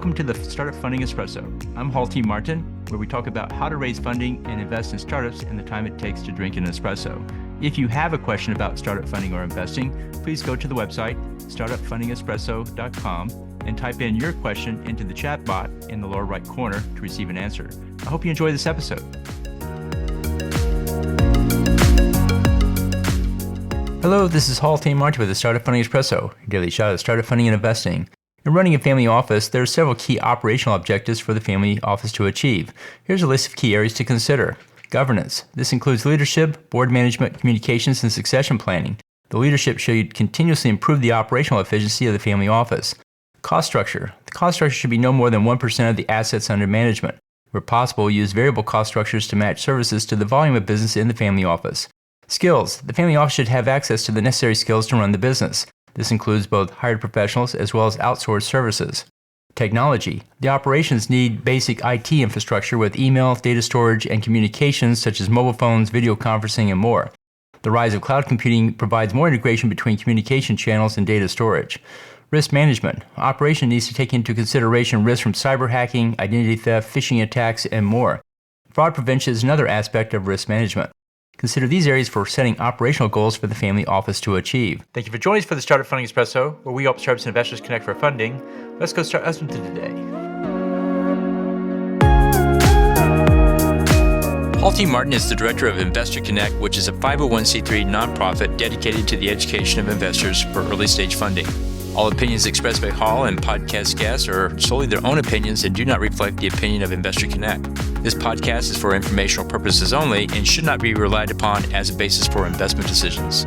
Welcome to the Startup Funding Espresso. I'm Hall T. Martin, where we talk about how to raise funding and invest in startups and the time it takes to drink an espresso. If you have a question about startup funding or investing, please go to the website, startupfundingespresso.com, and type in your question into the chat bot in the lower right corner to receive an answer. I hope you enjoy this episode. Hello, this is Hall T. Martin with the Startup Funding Espresso, your daily shot of startup funding and investing. In running a family office, there are several key operational objectives for the family office to achieve. Here's a list of key areas to consider. Governance. This includes leadership, board management, communications, and succession planning. The leadership should continuously improve the operational efficiency of the family office. Cost structure. The cost structure should be no more than 1% of the assets under management. Where possible, use variable cost structures to match services to the volume of business in the family office. Skills. The family office should have access to the necessary skills to run the business. This includes both hired professionals as well as outsourced services. Technology. The operations need basic IT infrastructure with email, data storage, and communications such as mobile phones, video conferencing, and more. The rise of cloud computing provides more integration between communication channels and data storage. Risk management. Operation needs to take into consideration risks from cyber hacking, identity theft, phishing attacks, and more. Fraud prevention is another aspect of risk management. Consider these areas for setting operational goals for the family office to achieve. Thank you for joining us for the Startup Funding Espresso, where we help startups and investors connect for funding. Let's go start listening to today. Hall T. Martin is the director of Investor Connect, which is a 501c3 nonprofit dedicated to the education of investors for early stage funding. All opinions expressed by Hall and podcast guests are solely their own opinions and do not reflect the opinion of Investor Connect. This podcast is for informational purposes only and should not be relied upon as a basis for investment decisions.